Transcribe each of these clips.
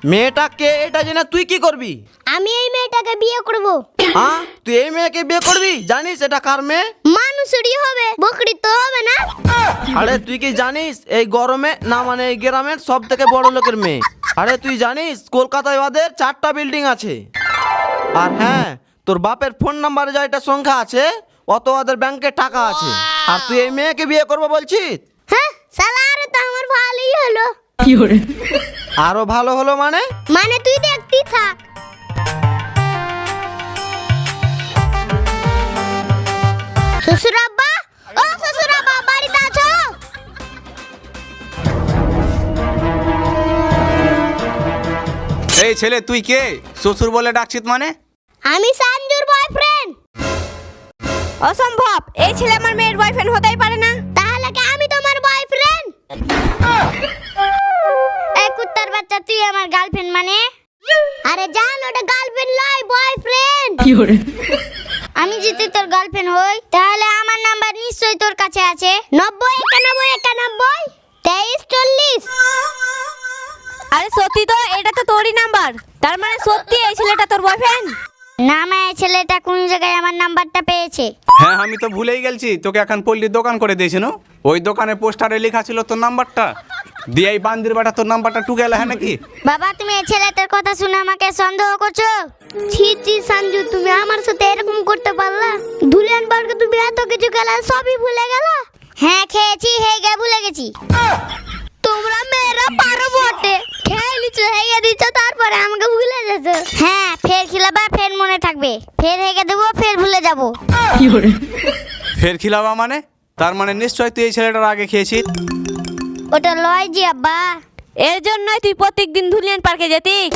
মেয়েটাকে এটা জেনে তুই কি করবি? আমি এই মেয়েটাকে বিয়ে করব। হ্যাঁ, তুই এই মেয়েকে বিয়ে করবি? জানিস এটা কার মেয়ে? মানুষেরই হবে, বকরি তো হবে না। আরে তুই কি জানিস এই গরমে না মানে এই গ্রামের সব থেকে বড় লোকের মেয়ে? আরে তুই জানিস কলকাতায় ওদের 4টা বিল্ডিং আছে। আর হ্যাঁ, তোর বাপের ফোন নাম্বারে যা এটা সংখ্যা আছে অত ওদের ব্যাংকে টাকা আছে। আর তুই এই মেয়েকে বিয়ে করবো বলছিস? হ্যাঁ শালা, আরে তো আমার ভালোই হলো। আরো ভালো হলো মানে? মানে তুই দেখতি থাক। শ্বশুর আব্বা, ও শ্বশুর আব্বা, বাড়িতে আছো? এই ছেলে তুই কে? শ্বশুর বলে ডাকছিস মানে? আমি সঞ্জুর বয়ফ্রেন্ড। অসম্ভব, এই ছেলে আমার মেয়ের বয়ফ্রেন্ড হতেই পারে না। তাহলে কি আমি তোমার বয়ফ্রেন্ড? এই কুত্তার বাচ্চা, তুই আমার গার্লফ্রেন্ড মানে? আরে জান, ওটা গার্লফ্রেন্ড নয়, বয়ফ্রেন্ড। আমি যদি তোর গার্লফ্রেন্ড হই তাহলে আমার নাম্বার নিশ্চয়ই তোর কাছে আছে। 90 91 91 23 40। আরে সত্যি তো, এটা তো তোরই নাম্বার। তার মানে সত্যি এই ছেলেটা তোর বয়ফ্রেন্ড? না মা, এই ছেলেটা কোন জায়গায় আমার নাম্বারটা পেয়েছে। হ্যাঁ আমি তো ভুলেই গেছি, তোকে এখন পল্লীর দোকান করে দিয়েছে না? ওই দোকানে পোস্টারে লেখা ছিল তোর নাম্বারটা। দিয়ে এই বান্দির বাটা তোর নাম্বারটা টুকে এলা, হ্যাঁ নাকি? বাবা, তুমি এই ছেলেটার কথা শুনে আমাকে সন্দেহ করছো? ছি ছি সঞ্জু, তুমি আমার সাথে এরকম করতে পারলা? ধুলিয়ান বাড়কে তুমি এত কিছু গেলা, সবই ভুলে গেলা? হ্যাঁ খেয়েছি, হেগে ভুলে গেছি। তোমরা মেয়েরা পারো বটে, খেয়ে লিচু হেগে দিচ্ছ তারপরে আমাকে ভুলে যেছো। হ্যাঁ, ফের খিলাবা, ফের মনে থাকবে, ফের হেগে দেবো, ফের ভুলে যাবো। ফের খিলাবা মানে? তার মানে নিশ্চয় তুই এই ছেলেটার আগে খেয়েছিস। ওটা লয় জি আব্বা। এর জন্যই তুই প্রত্যেকদিন ধুলিয়ান পার্কে যেতিস?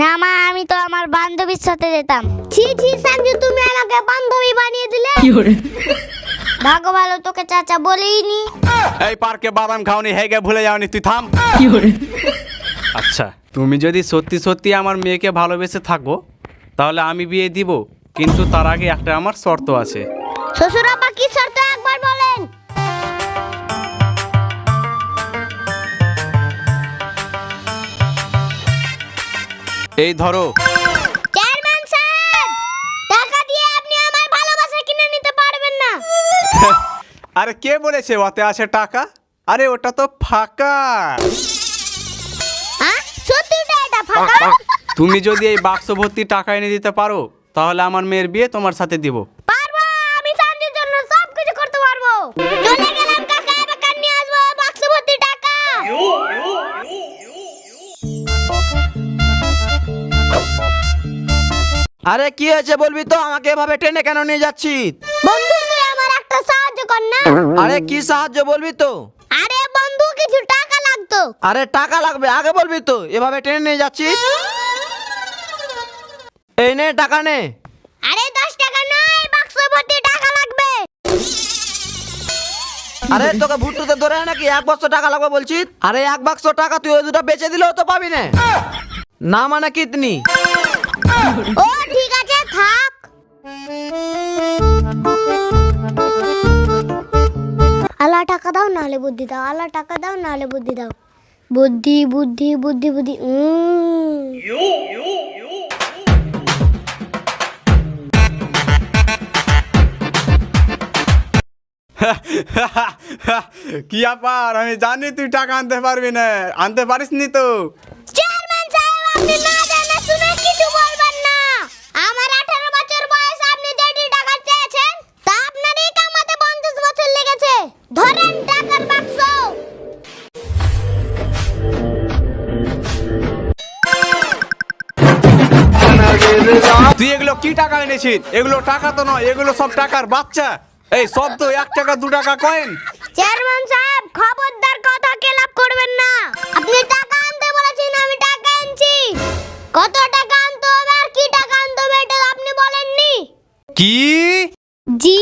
না মা, আমি তো আমার বান্ধবীর সাথে যেতাম। ছি ছি সঞ্জু, তুমি আমাকে বান্ধবী বানিয়ে দিলে। ভাগ্য ভালো তোকে চাচা বলেইনি। এই পার্কে বাদাম খাওনি, হেগে ভুলে যাওনি, তুই থাম। আচ্ছা, তুমি যদি সত্যি সত্যি আমার মেয়েকে ভালোবেসে থাকো তাহলে আমি বিয়ে দিব, কিন্তু তার আগে একটা আমার শর্ত আছে। শ্বশুর আব্বা, কি শর্ত একবার বলেন? এই ধরো। চেয়ারম্যান সাহেব, টাকা দিয়ে আপনি আমার ভালোবাসা কিনে নিতে পারবেন না। আরে কে বলেছে ওতে আছে টাকা? আরে ওটা তো ফাঁকা। হ্যাঁ, সত্যিটা এটা ফাঁকা? তুমি যদি এই বাক্স ভর্তি টাকা এনে দিতে পারো তাহলে আমার মেয়ের বিয়ে তোমার সাথে দিব। পারবো, আমি সঞ্জুর জন্য সব কিছু করতে পারবো। চলে গেলাম কাকা, এবার কান নিয়ে আসবো বাক্স ভর্তি টাকা। আরে কি হয়েছে বলবি তো? আমাকে এভাবে টেনে কেন নিয়ে যাচ্ছিস? বন্ধু, তুই আমার একটা সাহায্য কর না। আরে কি সাহায্য বলবি তো? আরে বন্ধু, কিছু টাকা লাগতো। আরে টাকা লাগবে আগে বলবি তো, এভাবে টেনে নিয়ে যাচ্ছিস। এই নে টাকা নে। আরে 10 টাকা নয়, বাক্স ভর্তি টাকা লাগবে। আরে তোকে ভুট্টুতে ধরে নাকি 1 বাক্স টাকা লাগবে বলছিস? আরে 1 বাক্স টাকা তুই ওই দুটো বেচে দিলেও তো পাবি না। না মানে কিতনি? ও ঠিক আছে, থাক। আল্লাহ টাকা দাও নাহলে বুদ্ধি দাও, আল্লাহ টাকা দাও নাহলে বুদ্ধি দাও। বুদ্ধি বুদ্ধি বুদ্ধি বুদ্ধি। কি ব্যাপার? আমি জানি তুই টাকা আনতে পারবি না, আনতে পারিস নি তো। চেয়ারম্যান সাহেব, আপনি না জেনে শুনে কিছু বলবেন না। আমার 18 বছর বয়স, আপনি যেটি টাকা চেয়েছেন তা আপনারই কামাতে 50 বছর লেগেছে। ধরেন টাকার বাক্স। তুই এগুলো কি টাকা এনেছিস? এগুলো টাকা তো নয়, এগুলো সব টাকার বাচ্চা। এই সব তো 1 টাকা 2 টাকা কয়েন। চেয়ারম্যান সাহেব, খবরদার কথা খেলাপ করবেন না। আপনি টাকা আনতে বলেছেন, আমি টাকা আনছি। কত টাকা আনতে হবে আর কি টাকা আনতে হবে এটা আপনি বলেননি। কি? জি।